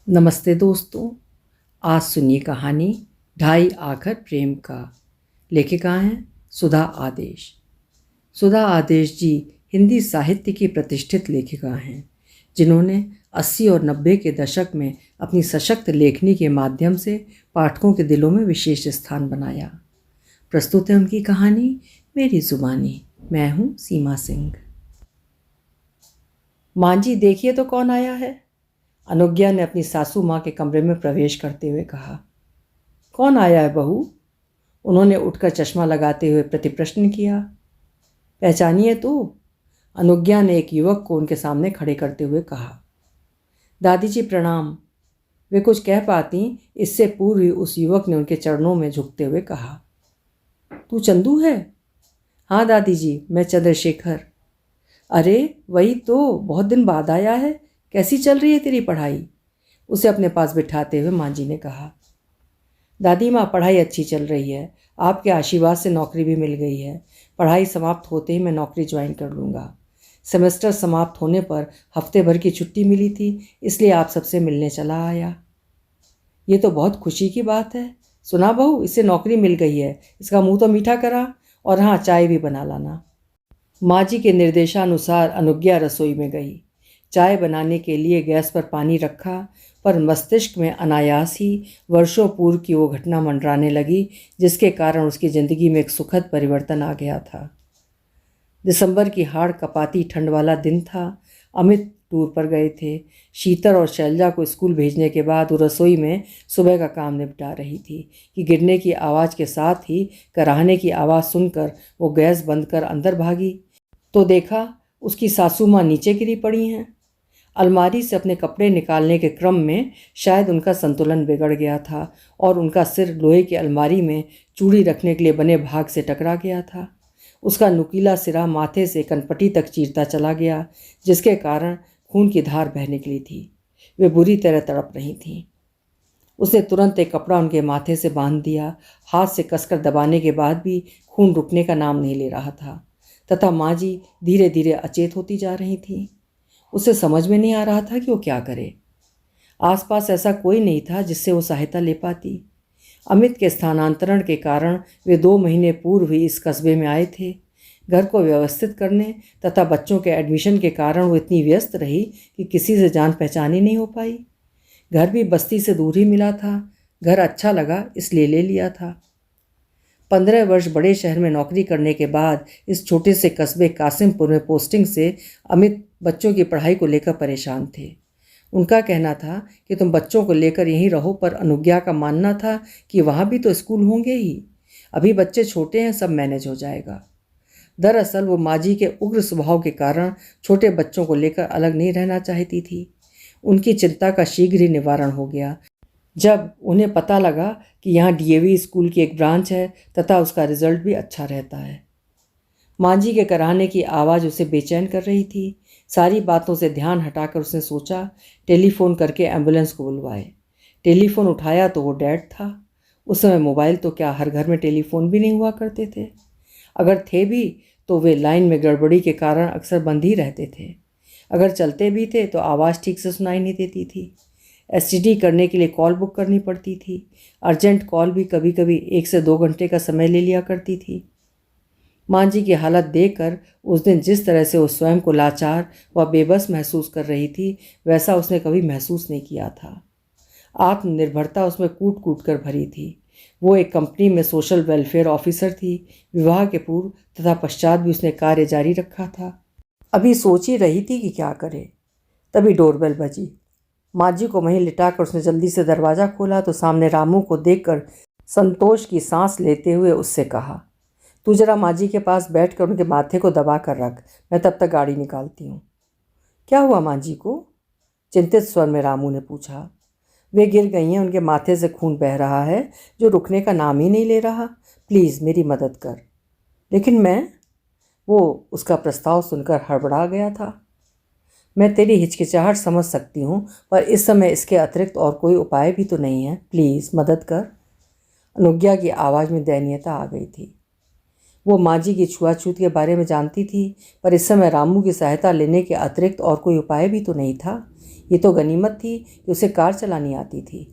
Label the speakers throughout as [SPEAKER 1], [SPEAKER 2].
[SPEAKER 1] नमस्ते दोस्तों। आज सुनिए कहानी ढाई आखर प्रेम का। लेखिका हैं सुधा आदेश। सुधा आदेश जी हिंदी साहित्य की प्रतिष्ठित लेखिका हैं, जिन्होंने 80 और 90 के दशक में अपनी सशक्त लेखनी के माध्यम से पाठकों के दिलों में विशेष स्थान बनाया। प्रस्तुत है उनकी कहानी मेरी जुबानी। मैं हूँ सीमा सिंह। माँ जी, देखिए तो कौन आया है। अनुज्ञा ने अपनी सासू माँ के कमरे में प्रवेश करते हुए कहा। कौन आया है बहू? उन्होंने उठकर चश्मा लगाते हुए प्रतिप्रश्न किया। पहचानिए तो? अनुज्ञा ने एक युवक को उनके सामने खड़े करते हुए कहा। दादी जी प्रणाम। वे कुछ कह पाती इससे पूर्व ही उस युवक ने उनके चरणों में झुकते हुए कहा, तू चंदू है? हाँ दादी जी, मैं चंद्रशेखर। अरे वही तो, बहुत दिन बाद आया है। कैसी चल रही है तेरी पढ़ाई? उसे अपने पास बिठाते हुए माँ जी ने कहा। दादी माँ, पढ़ाई अच्छी चल रही है। आपके आशीर्वाद से नौकरी भी मिल गई है। पढ़ाई समाप्त होते ही मैं नौकरी ज्वाइन कर लूँगा। सेमेस्टर समाप्त होने पर हफ्ते भर की छुट्टी मिली थी, इसलिए आप सबसे मिलने चला आया। ये तो बहुत खुशी की बात है। सुना बहू, इसे नौकरी मिल गई है। इसका मुँह तो मीठा करा, और हाँ, चाय भी बना लाना। माँ जी के निर्देशानुसार अनुज्ञा रसोई में गई। चाय बनाने के लिए गैस पर पानी रखा, पर मस्तिष्क में अनायास ही वर्षों पूर्व की वो घटना मंडराने लगी जिसके कारण उसकी ज़िंदगी में एक सुखद परिवर्तन आ गया था। दिसंबर की हाड़ कपाती ठंड वाला दिन था। अमित टूर पर गए थे। शीतल और शैलजा को स्कूल भेजने के बाद वो रसोई में सुबह का काम निपटा रही थी कि गिरने की आवाज़ के साथ ही कराहने की आवाज़ सुनकर वो गैस बंद कर अंदर भागी तो देखा उसकी सासू माँ नीचे गिरी पड़ी हैं। अलमारी से अपने कपड़े निकालने के क्रम में शायद उनका संतुलन बिगड़ गया था और उनका सिर लोहे की अलमारी में चूड़ी रखने के लिए बने भाग से टकरा गया था। उसका नुकीला सिरा माथे से कनपटी तक चीरता चला गया, जिसके कारण खून की धार बह निकली थी। वे बुरी तरह तड़प रही थीं। उसने तुरंत एक कपड़ा उनके माथे से बांध दिया। हाथ से कसकर दबाने के बाद भी खून रुकने का नाम नहीं ले रहा था, तथा माँ जी धीरे धीरे अचेत होती जा रही थीं। उसे समझ में नहीं आ रहा था कि वो क्या करे। आसपास ऐसा कोई नहीं था जिससे वो सहायता ले पाती। अमित के स्थानांतरण के कारण वे 2 महीने पूर्व ही इस कस्बे में आए थे। घर को व्यवस्थित करने तथा बच्चों के एडमिशन के कारण वो इतनी व्यस्त रही कि किसी से जान पहचान ही नहीं हो पाई। घर भी बस्ती से दूर ही मिला था। घर अच्छा लगा इसलिए ले लिया था। 15 वर्ष बड़े शहर में नौकरी करने के बाद इस छोटे से कस्बे कासिमपुर में पोस्टिंग से अमित बच्चों की पढ़ाई को लेकर परेशान थे। उनका कहना था कि तुम बच्चों को लेकर यहीं रहो, पर अनुज्ञा का मानना था कि वहाँ भी तो स्कूल होंगे ही। अभी बच्चे छोटे हैं, सब मैनेज हो जाएगा। दरअसल वो माँ जी के उग्र स्वभाव के कारण छोटे बच्चों को लेकर अलग नहीं रहना चाहती थी। उनकी चिंता का शीघ्र ही निवारण हो गया जब उन्हें पता लगा कि यहाँ डीएवी स्कूल की एक ब्रांच है तथा उसका रिजल्ट भी अच्छा रहता है। माँ जी के कराहने की आवाज़ उसे बेचैन कर रही थी। सारी बातों से ध्यान हटाकर उसने सोचा टेलीफोन करके एम्बुलेंस को बुलवाए। टेलीफोन उठाया तो वो डेड था। उस समय मोबाइल तो क्या, हर घर में टेलीफोन भी नहीं हुआ करते थे। अगर थे भी तो वे लाइन में गड़बड़ी के कारण अक्सर बंद ही रहते थे। अगर चलते भी थे तो आवाज़ ठीक से सुनाई नहीं देती थी। एसटीडी करने के लिए कॉल बुक करनी पड़ती थी। अर्जेंट कॉल भी कभी कभी 1 से 2 घंटे का समय ले लिया करती थी। माँ जी की हालत देखकर उस दिन जिस तरह से वो स्वयं को लाचार व बेबस महसूस कर रही थी, वैसा उसने कभी महसूस नहीं किया था। आत्मनिर्भरता उसमें कूट कूट कर भरी थी। वो एक कंपनी में सोशल वेलफेयर ऑफिसर थी। विवाह के पूर्व तथा पश्चात भी उसने कार्य जारी रखा था। अभी सोच ही रही थी कि क्या करे, तभी डोरबेल बजी। माँ जी को वहीं लिटाकर उसने जल्दी से दरवाज़ा खोला तो सामने रामू को देखकर संतोष की सांस लेते हुए उससे कहा, तू जरा माँ जी के पास बैठकर उनके माथे को दबा कर रख, मैं तब तक गाड़ी निकालती हूँ। क्या हुआ माँ जी को? चिंतित स्वर में रामू ने पूछा। वे गिर गई हैं, उनके माथे से खून बह रहा है जो रुकने का नाम ही नहीं ले रहा। प्लीज़ मेरी मदद कर। लेकिन मैं, वो उसका प्रस्ताव सुनकर हड़बड़ा गया था। मैं तेरी हिचकिचाहट समझ सकती हूँ, पर इस समय इसके अतिरिक्त और कोई उपाय भी तो नहीं है। प्लीज़ मदद कर। अनुज्ञा की आवाज़ में दयनीयता आ गई थी। वो माँ जी की छुआछूत के बारे में जानती थी, पर इस समय रामू की सहायता लेने के अतिरिक्त और कोई उपाय भी तो नहीं था। ये तो गनीमत थी कि उसे कार चलानी आती थी।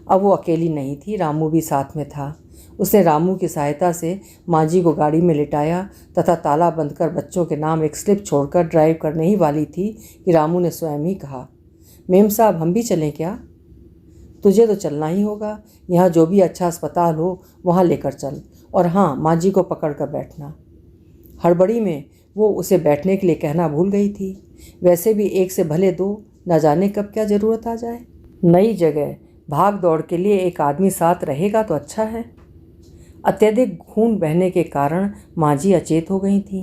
[SPEAKER 1] अब वो अकेली नहीं थी, रामू भी साथ में था। उसने रामू की सहायता से माँ जी को गाड़ी में लिटाया तथा ताला बंद कर बच्चों के नाम एक स्लिप छोड़कर ड्राइव करने ही वाली थी कि रामू ने स्वयं ही कहा, मेम साहब हम भी चलें क्या? तुझे तो चलना ही होगा। यहाँ जो भी अच्छा अस्पताल हो वहाँ लेकर चल, और हाँ, माँ जी को पकड़ कर बैठना। हड़बड़ी में वो उसे बैठने के लिए कहना भूल गई थी। वैसे भी एक से भले दो, न जाने कब क्या ज़रूरत आ जाए। नई जगह भाग दौड़ के लिए एक आदमी साथ रहेगा तो अच्छा है। अत्यधिक खून बहने के कारण माँ जी अचेत हो गई थी।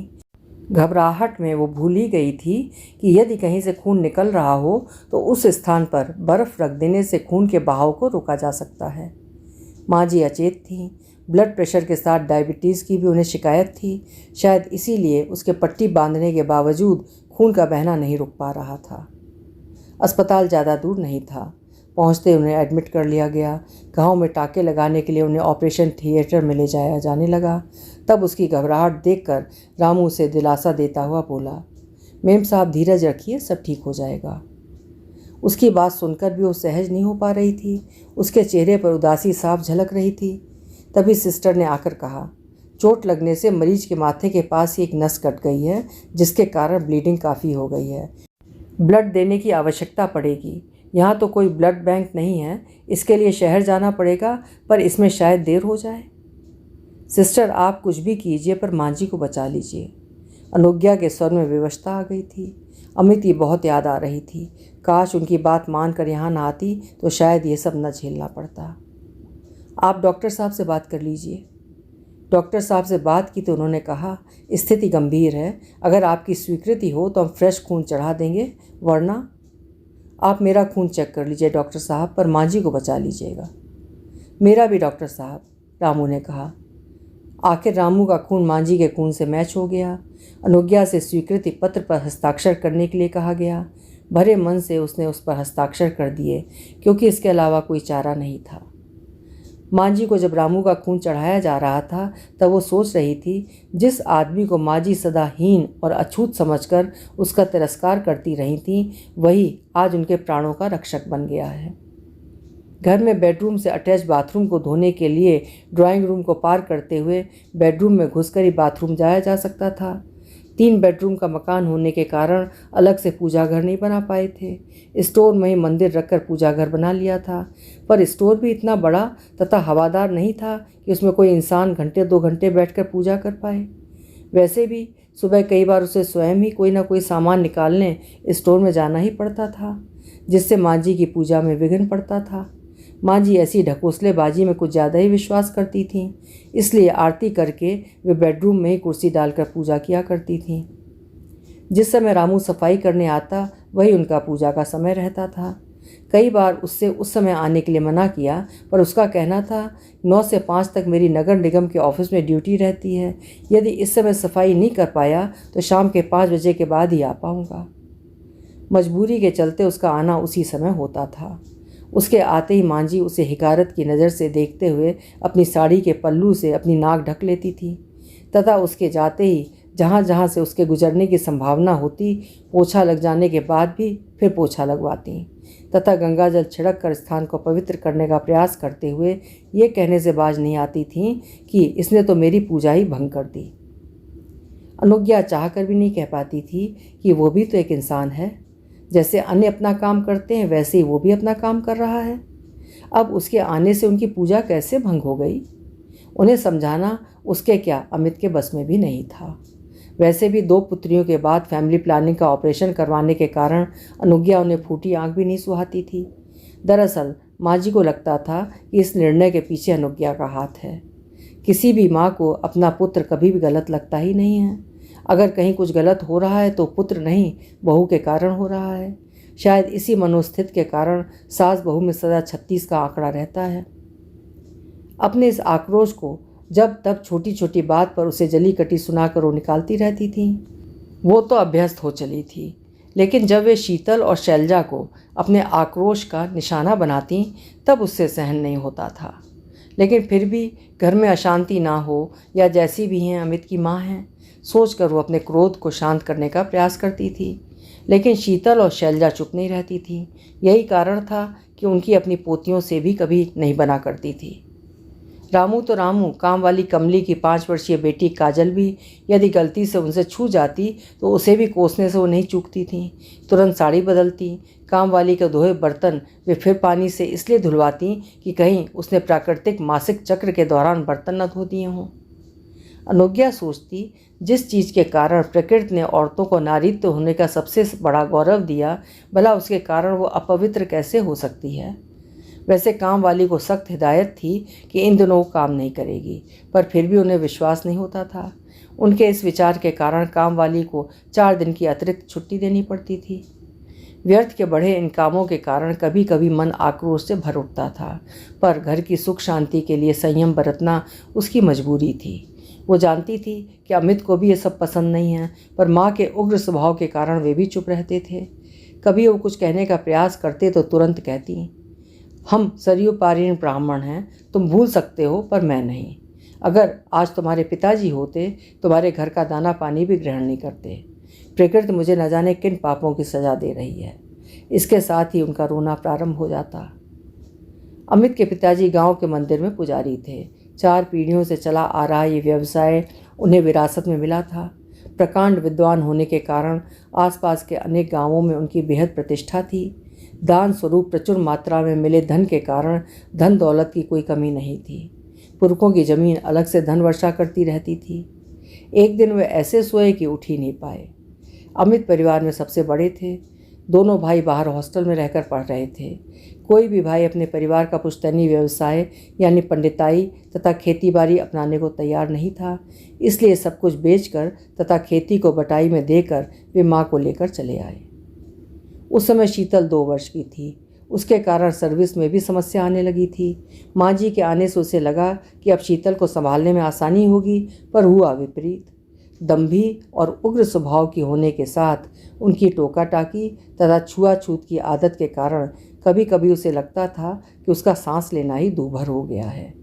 [SPEAKER 1] घबराहट में वो भूल ही गई थी कि यदि कहीं से खून निकल रहा हो तो उस स्थान पर बर्फ़ रख देने से खून के बहाव को रोका जा सकता है। माँ जी अचेत थी। ब्लड प्रेशर के साथ डायबिटीज़ की भी उन्हें शिकायत थी। शायद इसीलिए उसके पट्टी बांधने के बावजूद खून का बहना नहीं रुक पा रहा था। अस्पताल ज़्यादा दूर नहीं था। पहुंचते उन्हें एडमिट कर लिया गया। घाव में टाँके लगाने के लिए उन्हें ऑपरेशन थिएटर में ले जाया जाने लगा। तब उसकी घबराहट देखकर रामू उसे दिलासा देता हुआ बोला, मेम साहब धीरज रखिए, सब ठीक हो जाएगा। उसकी बात सुनकर भी वो सहज नहीं हो पा रही थी। उसके चेहरे पर उदासी साफ झलक रही थी। तभी सिस्टर ने आकर कहा, चोट लगने से मरीज के माथे के पास ही एक नस कट गई है, जिसके कारण ब्लीडिंग काफ़ी हो गई है। ब्लड देने की आवश्यकता पड़ेगी। यहाँ तो कोई ब्लड बैंक नहीं है, इसके लिए शहर जाना पड़ेगा, पर इसमें शायद देर हो जाए। सिस्टर आप कुछ भी कीजिए पर माँ जी को बचा लीजिए। अनुज्ञा के स्वर में विवशता आ गई थी। अमित की बहुत याद आ रही थी। काश उनकी बात मानकर यहाँ न आती तो शायद ये सब न झेलना पड़ता। आप डॉक्टर साहब से बात कर लीजिए। डॉक्टर साहब से बात की तो उन्होंने कहा, स्थिति गंभीर है, अगर आपकी स्वीकृति हो तो हम फ्रेश खून चढ़ा देंगे, वरना आप मेरा खून चेक कर लीजिए डॉक्टर साहब, पर माँ जी को बचा लीजिएगा। मेरा भी डॉक्टर साहब, रामू ने कहा। आखिर रामू का खून माँ जी के खून से मैच हो गया। अनुज्ञा से स्वीकृति पत्र पर हस्ताक्षर करने के लिए कहा गया। भरे मन से उसने उस पर हस्ताक्षर कर दिए, क्योंकि इसके अलावा कोई चारा नहीं था। माँ जी को जब रामू का खून चढ़ाया जा रहा था तब वो सोच रही थी, जिस आदमी को माँ जी सदा हीन और अछूत समझकर उसका तिरस्कार करती रही थी, वही आज उनके प्राणों का रक्षक बन गया है। घर में बेडरूम से अटैच बाथरूम को धोने के लिए ड्राइंग रूम को पार करते हुए बेडरूम में घुसकर ही बाथरूम जाया जा सकता था। 3 बेडरूम का मकान होने के कारण अलग से पूजा घर नहीं बना पाए थे। स्टोर में ही मंदिर रखकर पूजा घर बना लिया था, पर स्टोर भी इतना बड़ा तथा हवादार नहीं था कि उसमें कोई इंसान घंटे 2 घंटे बैठकर पूजा कर पाए। वैसे भी सुबह कई बार उसे स्वयं ही कोई ना कोई सामान निकालने स्टोर में जाना ही पड़ता था, जिससे माँ जी की पूजा में विघ्न पड़ता था। माँ जी ऐसी ढकोसलेबाजी में कुछ ज़्यादा ही विश्वास करती थीं, इसलिए आरती करके वे बेडरूम में ही कुर्सी डालकर पूजा किया करती थीं। जिस समय रामू सफाई करने आता वही उनका पूजा का समय रहता था। कई बार उससे उस समय आने के लिए मना किया, पर उसका कहना था 9 से 5 तक मेरी नगर निगम के ऑफिस में ड्यूटी रहती है। यदि इस समय सफाई नहीं कर पाया तो शाम के 5 बजे के बाद ही आ पाऊँगा। मजबूरी के चलते उसका आना उसी समय होता था। उसके आते ही माँ जी उसे हिकारत की नज़र से देखते हुए अपनी साड़ी के पल्लू से अपनी नाक ढक लेती थी, तथा उसके जाते ही जहाँ जहाँ से उसके गुजरने की संभावना होती, पोछा लग जाने के बाद भी फिर पोछा लगवाती, तथा गंगाजल छिड़क कर स्थान को पवित्र करने का प्रयास करते हुए ये कहने से बाज नहीं आती थीं कि इसने तो मेरी पूजा ही भंग कर दी। अनुज्ञा चाहकर भी नहीं कह पाती थी कि वो भी तो एक इंसान है। जैसे अन्य अपना काम करते हैं वैसे ही वो भी अपना काम कर रहा है। अब उसके आने से उनकी पूजा कैसे भंग हो गई? उन्हें समझाना उसके क्या अमित के बस में भी नहीं था। वैसे भी 2 पुत्रियों के बाद फैमिली प्लानिंग का ऑपरेशन करवाने के कारण अनुज्ञा उन्हें फूटी आंख भी नहीं सुहाती थी। दरअसल माँ जी को लगता था कि इस निर्णय के पीछे अनुज्ञा का हाथ है। किसी भी माँ को अपना पुत्र कभी भी गलत लगता ही नहीं है। अगर कहीं कुछ गलत हो रहा है तो पुत्र नहीं, बहू के कारण हो रहा है। शायद इसी मनोस्थिति के कारण सास बहू में सदा 36 का आंकड़ा रहता है। अपने इस आक्रोश को जब तब छोटी छोटी बात पर उसे जली कटी सुनाकर वो निकालती रहती थी। वो तो अभ्यस्त हो चली थी, लेकिन जब वे शीतल और शैलजा को अपने आक्रोश का निशाना बनाती तब उससे सहन नहीं होता था। लेकिन फिर भी घर में अशांति ना हो या जैसी भी हैं अमित की माँ हैं, सोचकर वो अपने क्रोध को शांत करने का प्रयास करती थी। लेकिन शीतल और शैलजा चुप नहीं रहती थी। यही कारण था कि उनकी अपनी पोतियों से भी कभी नहीं बना करती थी। रामू तो रामू, काम वाली कमली की 5 वर्षीय बेटी काजल भी यदि गलती से उनसे छू जाती तो उसे भी कोसने से वो नहीं चूकती थीं। तुरंत साड़ी बदलती। काम वाली के धोए बर्तन वे फिर पानी से इसलिए धुलवाती कि कहीं उसने प्राकृतिक मासिक चक्र के दौरान बर्तन न धो दिए हों। अनुज्ञा सोचती, जिस चीज़ के कारण प्रकृति ने औरतों को नारीत्व होने का सबसे बड़ा गौरव दिया, भला उसके कारण वो अपवित्र कैसे हो सकती है। वैसे काम वाली को सख्त हिदायत थी कि इन दिनों काम नहीं करेगी, पर फिर भी उन्हें विश्वास नहीं होता था। उनके इस विचार के कारण काम वाली को 4 दिन की अतिरिक्त छुट्टी देनी पड़ती थी। व्यर्थ के बढ़े इन कामों के कारण कभी कभी मन आक्रोश से भर उठता था, पर घर की सुख शांति के लिए संयम बरतना उसकी मजबूरी थी। वो जानती थी कि अमित को भी ये सब पसंद नहीं है, पर माँ के उग्र स्वभाव के कारण वे भी चुप रहते थे। कभी वो कुछ कहने का प्रयास करते तो तुरंत कहती, हम सरयू पारीण ब्राह्मण हैं, तुम भूल सकते हो पर मैं नहीं। अगर आज तुम्हारे पिताजी होते, तुम्हारे घर का दाना पानी भी ग्रहण नहीं करते। प्रकृति मुझे न जाने किन पापों की सजा दे रही है। इसके साथ ही उनका रोना प्रारंभ हो जाता। अमित के पिताजी गांव के मंदिर में पुजारी थे। 4 पीढ़ियों से चला आ रहा ये व्यवसाय उन्हें विरासत में मिला था। प्रकांड विद्वान होने के कारण आसपास के अनेक गांवों में उनकी बेहद प्रतिष्ठा थी। दान स्वरूप प्रचुर मात्रा में मिले धन के कारण धन दौलत की कोई कमी नहीं थी। पुरखों की जमीन अलग से धन वर्षा करती रहती थी। एक दिन वे ऐसे सोए कि उठ ही नहीं पाए। अमित परिवार में सबसे बड़े थे। दोनों भाई बाहर हॉस्टल में रहकर पढ़ रहे थे। कोई भी भाई अपने परिवार का पुश्तैनी व्यवसाय यानी पंडिताई तथा खेतीबाड़ी अपनाने को तैयार नहीं था। इसलिए सब कुछ बेचकर तथा खेती को बटाई में देकर वे माँ को लेकर चले आए। उस समय शीतल 2 वर्ष की थी। उसके कारण सर्विस में भी समस्या आने लगी थी। माँ जी के आने से उसे लगा कि अब शीतल को संभालने में आसानी होगी, पर हुआ विपरीत। दंभी और उग्र स्वभाव की होने के साथ उनकी टोका टाकी तथा छुआछूत की आदत के कारण कभी कभी उसे लगता था कि उसका सांस लेना ही दूभर हो गया है।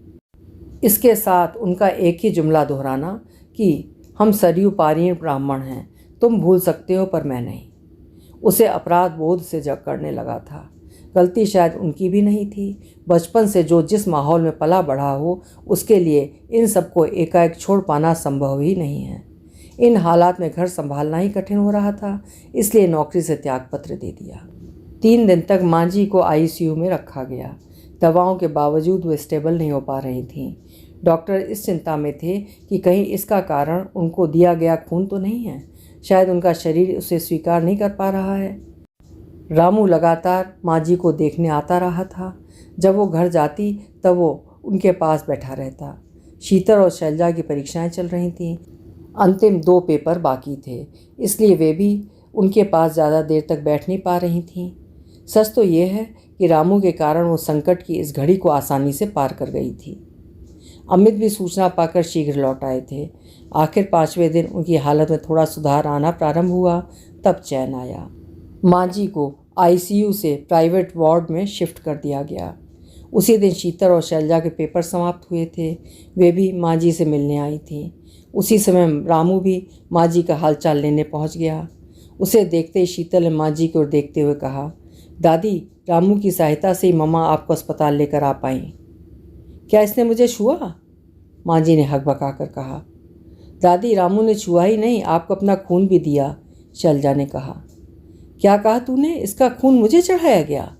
[SPEAKER 1] इसके साथ उनका एक ही जुमला दोहराना कि हम सरयू पारीण ब्राह्मण हैं, तुम भूल सकते हो पर मैं नहीं, उसे अपराध बोध से जग करने लगा था। गलती शायद उनकी भी नहीं थी। बचपन से जो जिस माहौल में पला बढ़ा हो, उसके लिए इन सबको एकाएक छोड़ पाना संभव ही नहीं है। इन हालात में घर संभालना ही कठिन हो रहा था, इसलिए नौकरी से त्यागपत्र दे दिया। 3 दिन तक माँ जी को आईसीयू में रखा गया। दवाओं के बावजूद वे स्टेबल नहीं हो पा रही थीं। डॉक्टर इस चिंता में थे कि कहीं इसका कारण उनको दिया गया खून तो नहीं है। शायद उनका शरीर उसे स्वीकार नहीं कर पा रहा है। रामू लगातार माँ जी को देखने आता रहा था। जब वो घर जाती तब वो उनके पास बैठा रहता। शीतल और शैलजा की परीक्षाएं चल रही थीं। अंतिम 2 पेपर बाकी थे, इसलिए वे भी उनके पास ज़्यादा देर तक बैठ नहीं पा रही थीं। सच तो ये है कि रामू के कारण वो संकट की इस घड़ी को आसानी से पार कर गई थी। अमित भी सूचना पाकर शीघ्र लौट आए थे। आखिर 5वें दिन उनकी हालत में थोड़ा सुधार आना प्रारंभ हुआ, तब चैन आया। माँ जी को आईसीयू से प्राइवेट वार्ड में शिफ्ट कर दिया गया। उसी दिन शीतल और शैलजा के पेपर समाप्त हुए थे। वे भी माँ जी से मिलने आई थीं। उसी समय रामू भी माँ जी का हालचाल लेने पहुँच गया। उसे देखते ही शीतल ने माँ जी की ओर देखते हुए कहा, दादी, रामू की सहायता से ही मम्मा आपको अस्पताल लेकर आ पाई। क्या इसने मुझे छुआ? माँ जी ने हकबका कर कहा। दादी, रामू ने छुआ ही नहीं, आपको अपना खून भी दिया, शैलजा ने कहा। क्या कहा तूने? इसका खून मुझे चढ़ाया गया?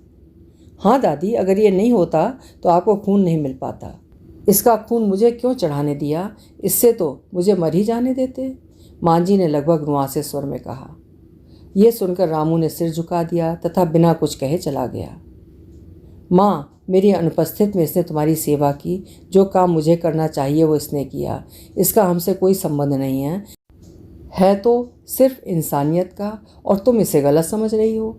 [SPEAKER 1] हाँ दादी, अगर ये नहीं होता तो आपको खून नहीं मिल पाता। इसका खून मुझे क्यों चढ़ाने दिया? इससे तो मुझे मर ही जाने देते, माँ जी ने लगभग रुआंसे स्वर में कहा। यह सुनकर रामू ने सिर झुका दिया तथा बिना कुछ कहे चला गया। माँ, मेरी अनुपस्थित में इसने तुम्हारी सेवा की। जो काम मुझे करना चाहिए वो इसने किया। इसका हमसे कोई संबंध नहीं है तो सिर्फ इंसानियत का, और तुम इसे गलत समझ रही हो।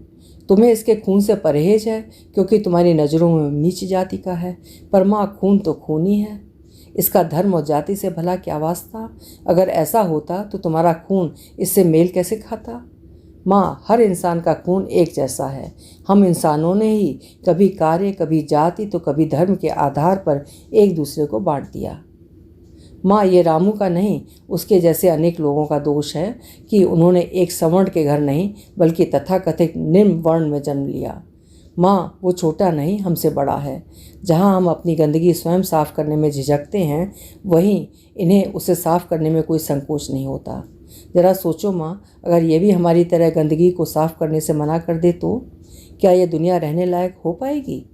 [SPEAKER 1] तुम्हें इसके खून से परहेज है क्योंकि तुम्हारी नज़रों में नीच जाति का है, पर माँ, खून तो खून ही है। इसका धर्म और जाति से भला क्या वास्ता? अगर ऐसा होता तो तुम्हारा खून इससे मेल कैसे खाता? माँ, हर इंसान का खून एक जैसा है। हम इंसानों ने ही कभी कार्य, कभी जाति तो कभी धर्म के आधार पर एक दूसरे को बांट दिया। माँ, ये रामू का नहीं, उसके जैसे अनेक लोगों का दोष है कि उन्होंने एक सवर्ण के घर नहीं बल्कि तथाकथित निम्न वर्ण में जन्म लिया। माँ, वो छोटा नहीं, हमसे बड़ा है। जहाँ हम अपनी गंदगी स्वयं साफ करने में झिझकते हैं, वहीं इन्हें उसे साफ करने में कोई संकोच नहीं होता। ज़रा सोचो माँ, अगर ये भी हमारी तरह गंदगी को साफ करने से मना कर दे तो क्या ये दुनिया रहने लायक हो पाएगी?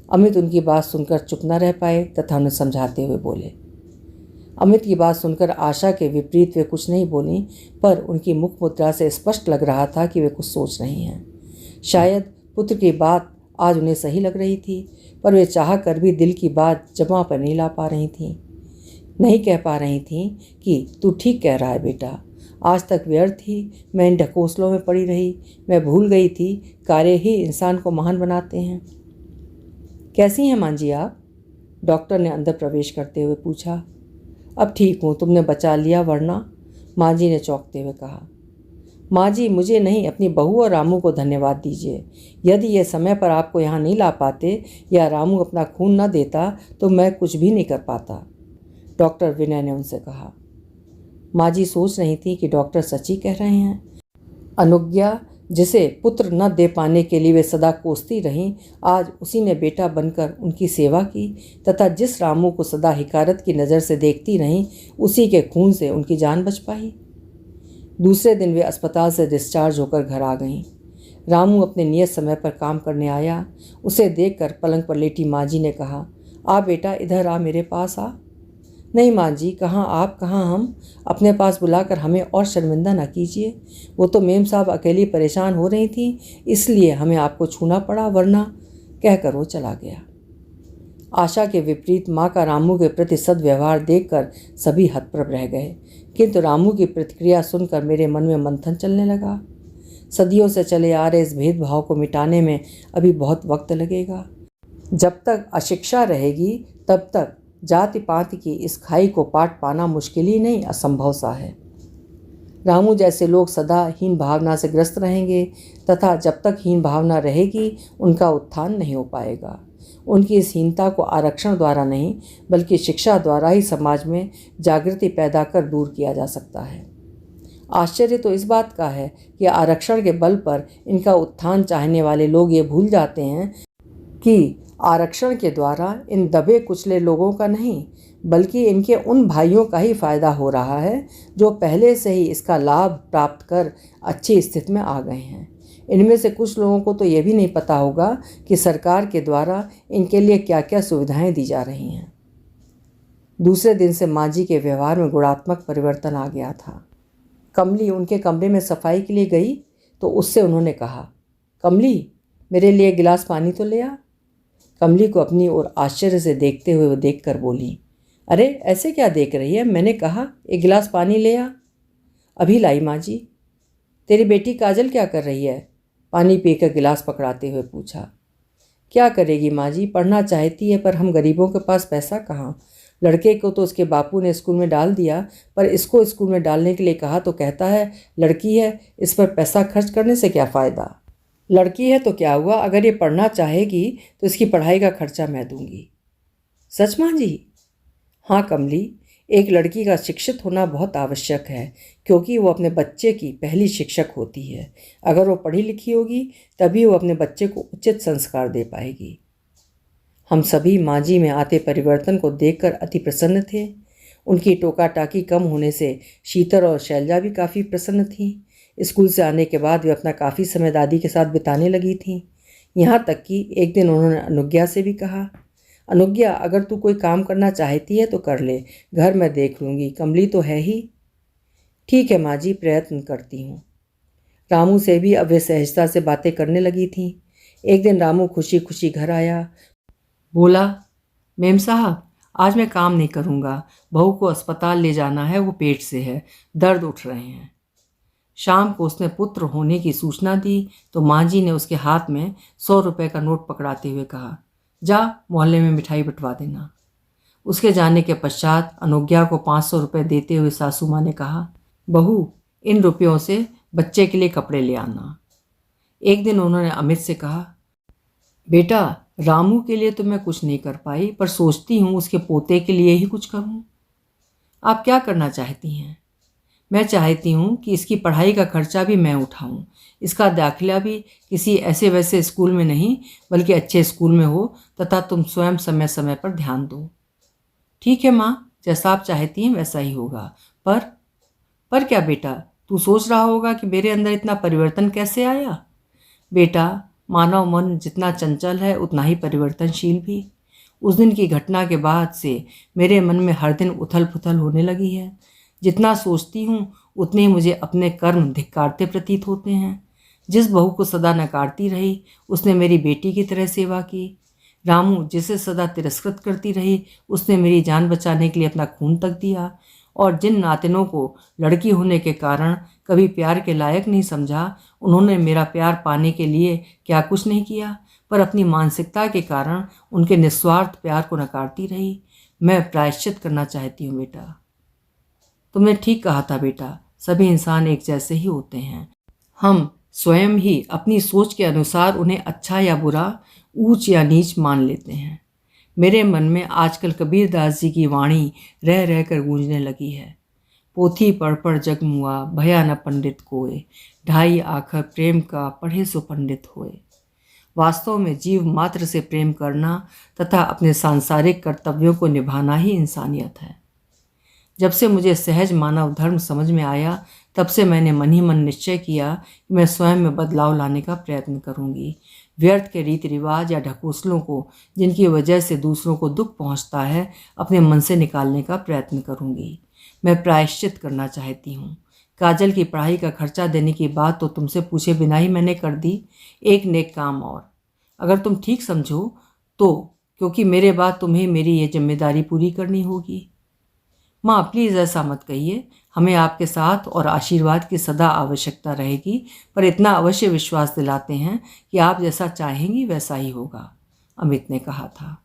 [SPEAKER 1] अमित उनकी बात सुनकर चुप न रह पाए तथा उन्हें समझाते हुए बोले। अमित की बात सुनकर आशा के विपरीत वे कुछ नहीं बोली, पर उनकी मुख मुद्रा से स्पष्ट लग रहा था कि वे कुछ सोच रही हैं। शायद पुत्र की बात आज उन्हें सही लग रही थी, पर वे चाह कर भी दिल की बात जमा पर नहीं ला पा रही थीं। नहीं कह पा रही थीं कि तू ठीक कह रहा है बेटा, आज तक व्यर्थ ही मैं इन ढकोसलों में पड़ी रही। मैं भूल गई थी कार्य ही इंसान को महान बनाते हैं। कैसी हैं माँ जी आप? डॉक्टर ने अंदर प्रवेश करते हुए पूछा। अब ठीक हूँ, तुमने बचा लिया, वरना, माँ जी ने चौंकते हुए कहा। माँ जी, मुझे नहीं, अपनी बहू और रामू को धन्यवाद दीजिए। यदि ये समय पर आपको यहाँ नहीं ला पाते या रामू अपना खून न देता तो मैं कुछ भी नहीं कर पाता, डॉक्टर विनय ने उनसे कहा। माँ जी सोच रही थी कि डॉक्टर सच्ची कह रहे हैं। अनुज्ञा, जिसे पुत्र न दे पाने के लिए वे सदा कोसती रहीं, आज उसी ने बेटा बनकर उनकी सेवा की तथा जिस रामू को सदा हिकारत की नज़र से देखती रहीं, उसी के खून से उनकी जान बच पाई। दूसरे दिन वे अस्पताल से डिस्चार्ज होकर घर आ गईं। रामू अपने नियत समय पर काम करने आया। उसे देखकर पलंग पर लेटी माँ जी ने कहा, आ बेटा, इधर आ, मेरे पास आ। नहीं माँ जी, कहाँ आप, कहाँ हम। अपने पास बुलाकर हमें और शर्मिंदा न कीजिए। वो तो मेम साहब अकेली परेशान हो रही थी, इसलिए हमें आपको छूना पड़ा, वरना, कहकर वो चला गया। आशा के विपरीत माँ का रामू के प्रति सद्व्यवहार देखकर सभी हतप्रभ रह गए, किंतु रामू की प्रतिक्रिया सुनकर मेरे मन में मंथन चलने लगा। सदियों से चले आ रहे इस भेदभाव को मिटाने में अभी बहुत वक्त लगेगा। जब तक अशिक्षा रहेगी तब तक जाति पाति की इस खाई को पाट पाना मुश्किल ही नहीं, असंभव सा है। रामू जैसे लोग सदा हीन भावना से ग्रस्त रहेंगे तथा जब तक हीन भावना रहेगी उनका उत्थान नहीं हो पाएगा। उनकी इस हीनता को आरक्षण द्वारा नहीं बल्कि शिक्षा द्वारा ही समाज में जागृति पैदा कर दूर किया जा सकता है। आश्चर्य तो इस बात का है कि आरक्षण के बल पर इनका उत्थान चाहने वाले लोग ये भूल जाते हैं कि आरक्षण के द्वारा इन दबे कुचले लोगों का नहीं बल्कि इनके उन भाइयों का ही फायदा हो रहा है जो पहले से ही इसका लाभ प्राप्त कर अच्छी स्थिति में आ गए हैं। इनमें से कुछ लोगों को तो ये भी नहीं पता होगा कि सरकार के द्वारा इनके लिए क्या क्या सुविधाएं दी जा रही हैं। दूसरे दिन से माँ जी के व्यवहार में गुणात्मक परिवर्तन आ गया था। कमली उनके कमरे में सफाई के लिए गई तो उससे उन्होंने कहा, कमली, मेरे लिए गिलास पानी तो ले आ। कमली को अपनी ओर आश्चर्य से देखते हुए वो देखकर बोली, अरे ऐसे क्या देख रही है? मैंने कहा एक गिलास पानी ले आ। अभी लाई माँ जी। तेरी बेटी काजल क्या कर रही है? पानी पीकर गिलास पकड़ाते हुए पूछा। क्या करेगी माँ जी, पढ़ना चाहती है पर हम गरीबों के पास पैसा कहाँ। लड़के को तो उसके बापू ने स्कूल में डाल दिया, पर इसको स्कूल में डालने के लिए कहा तो कहता है लड़की है, इस पर पैसा खर्च करने से क्या फ़ायदा। लड़की है तो क्या हुआ, अगर ये पढ़ना चाहेगी तो इसकी पढ़ाई का खर्चा मैं दूंगी। सच माँ जी? हाँ कमली, एक लड़की का शिक्षित होना बहुत आवश्यक है क्योंकि वो अपने बच्चे की पहली शिक्षक होती है। अगर वो पढ़ी लिखी होगी तभी वो अपने बच्चे को उचित संस्कार दे पाएगी। हम सभी माँ जी में आते परिवर्तन को देखकर अति प्रसन्न थे। उनकी टोका टाकी कम होने से शीतल और शैलजा भी काफ़ी प्रसन्न थीं। स्कूल से आने के बाद वे अपना काफ़ी समय दादी के साथ बिताने लगी थीं। यहाँ तक कि एक दिन उन्होंने अनुज्ञा से भी कहा, अनुज्ञा, अगर तू कोई काम करना चाहती है तो कर ले, घर मैं देख लूँगी, कमली तो है ही। ठीक है माँ जी, प्रयत्न करती हूँ। रामू से भी अब वे सहजता से बातें करने लगी थीं। एक दिन रामू खुशी खुशी घर आया। बोला, मेम साहब, आज मैं काम नहीं करूँगा, बहू को अस्पताल ले जाना है, वो पेट से है, दर्द उठ रहे हैं। शाम को उसने पुत्र होने की सूचना दी तो माँ जी ने उसके हाथ में 100 रुपये का नोट पकड़ाते हुए कहा, जा मोहल्ले में मिठाई बंटवा देना। उसके जाने के पश्चात अनुज्ञा को 500 रुपये देते हुए सासू माँ ने कहा, बहू, इन रुपयों से बच्चे के लिए कपड़े ले आना। एक दिन उन्होंने अमित से कहा, बेटा रामू के लिए तो मैं कुछ नहीं कर पाई, पर सोचती हूँ उसके पोते के लिए ही कुछ करूँ। आप क्या करना चाहती हैं? मैं चाहती हूँ कि इसकी पढ़ाई का खर्चा भी मैं उठाऊँ, इसका दाखिला भी किसी ऐसे वैसे स्कूल में नहीं बल्कि अच्छे स्कूल में हो, तथा तुम स्वयं समय समय पर ध्यान दो। ठीक है माँ, जैसा आप चाहती हैं वैसा ही होगा। पर क्या बेटा, तू सोच रहा होगा कि मेरे अंदर इतना परिवर्तन कैसे आया? बेटा, मानव मन जितना चंचल है उतना ही परिवर्तनशील भी। उस दिन की घटना के बाद से मेरे मन में हर दिन उथल पुथल होने लगी है। जितना सोचती हूँ उतने ही मुझे अपने कर्म धिक्कारते प्रतीत होते हैं। जिस बहू को सदा नकारती रही उसने मेरी बेटी की तरह सेवा की। रामू जिसे सदा तिरस्कृत करती रही उसने मेरी जान बचाने के लिए अपना खून तक दिया। और जिन नातिनों को लड़की होने के कारण कभी प्यार के लायक नहीं समझा, उन्होंने मेरा प्यार पाने के लिए क्या कुछ नहीं किया, पर अपनी मानसिकता के कारण उनके निस्वार्थ प्यार को नकारती रही। मैं प्रायश्चित करना चाहती हूँ बेटा। तुमने ठीक कहा था बेटा, सभी इंसान एक जैसे ही होते हैं। हम स्वयं ही अपनी सोच के अनुसार उन्हें अच्छा या बुरा, ऊंच या नीच मान लेते हैं। मेरे मन में आजकल कबीरदास जी की वाणी रह रह कर गूंजने लगी है। पोथी पढ़ पढ़ जग मुआ, भया न पंडित कोय, ढाई आखर प्रेम का पढ़े सो पंडित होए। वास्तव में जीव मात्र से प्रेम करना तथा अपने सांसारिक कर्तव्यों को निभाना ही इंसानियत है। जब से मुझे सहज मानव धर्म समझ में आया, तब से मैंने मन ही मन निश्चय किया कि मैं स्वयं में बदलाव लाने का प्रयत्न करूंगी। व्यर्थ के रीति रिवाज या ढकोसलों को, जिनकी वजह से दूसरों को दुख पहुंचता है, अपने मन से निकालने का प्रयत्न करूंगी। मैं प्रायश्चित करना चाहती हूँ। काजल की पढ़ाई का खर्चा देने की बात तो तुमसे पूछे बिना ही मैंने कर दी। एक नेक काम और, अगर तुम ठीक समझो तो, क्योंकि मेरे बाद तुम्हें मेरी ये जिम्मेदारी पूरी करनी होगी। माँ प्लीज़ ऐसा मत कहिए, हमें आपके साथ और आशीर्वाद की सदा आवश्यकता रहेगी, पर इतना अवश्य विश्वास दिलाते हैं कि आप जैसा चाहेंगी वैसा ही होगा, अमित ने कहा था।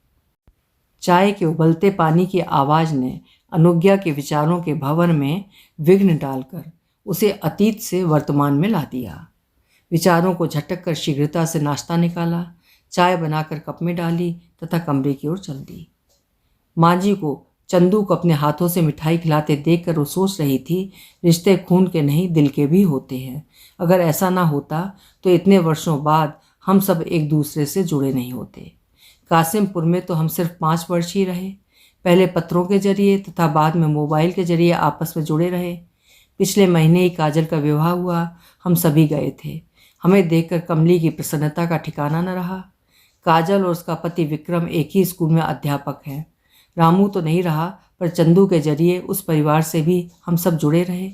[SPEAKER 1] चाय के उबलते पानी की आवाज़ ने अनुज्ञा के विचारों के भंवर में विघ्न डालकर उसे अतीत से वर्तमान में ला दिया। विचारों को झटक कर शीघ्रता से नाश्ता निकाला, चाय बनाकर कप में डाली तथा कमरे की ओर चल दी। माँ जी को चंदू को अपने हाथों से मिठाई खिलाते देखकर वो सोच रही थी, रिश्ते खून के नहीं दिल के भी होते हैं। अगर ऐसा ना होता तो इतने वर्षों बाद हम सब एक दूसरे से जुड़े नहीं होते। कासिमपुर में तो हम सिर्फ 5 वर्ष ही रहे, पहले पत्रों के जरिए तथा बाद में मोबाइल के जरिए आपस में जुड़े रहे। पिछले महीने ही काजल का विवाह हुआ, हम सभी गए थे। हमें देखकर कमली की प्रसन्नता का ठिकाना न रहा। काजल और उसका पति विक्रम एक ही स्कूल में अध्यापक हैं। रामू तो नहीं रहा, पर चंदू के जरिए उस परिवार से भी हम सब जुड़े रहे।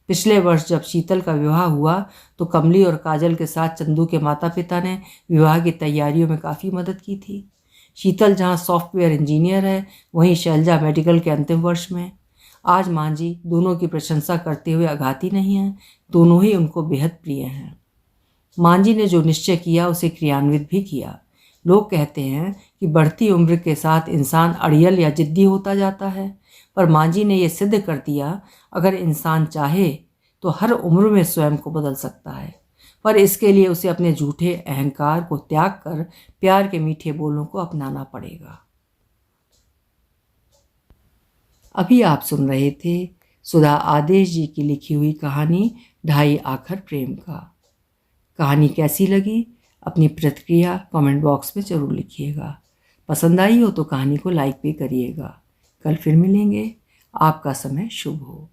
[SPEAKER 1] पिछले वर्ष जब शीतल का विवाह हुआ तो कमली और काजल के साथ चंदू के माता पिता ने विवाह की तैयारियों में काफ़ी मदद की थी। शीतल जहाँ सॉफ्टवेयर इंजीनियर है, वहीं शैलजा मेडिकल के अंतिम वर्ष में। आज माँ जी दोनों की प्रशंसा करते हुए अघाती नहीं हैं, दोनों ही उनको बेहद प्रिय हैं। माँ जी ने जो निश्चय किया उसे क्रियान्वित भी किया। लोग कहते हैं कि बढ़ती उम्र के साथ इंसान अड़ियल या जिद्दी होता जाता है, पर माँ जी ने यह सिद्ध कर दिया, अगर इंसान चाहे तो हर उम्र में स्वयं को बदल सकता है, पर इसके लिए उसे अपने झूठे अहंकार को त्याग कर प्यार के मीठे बोलों को अपनाना पड़ेगा। अभी आप सुन रहे थे सुधा आदेश जी की लिखी हुई कहानी ढाई आखर प्रेम का। कहानी कैसी लगी अपनी प्रतिक्रिया कमेंट बॉक्स में ज़रूर लिखिएगा। पसंद आई हो तो कहानी को लाइक भी करिएगा। कल फिर मिलेंगे। आपका समय शुभ हो।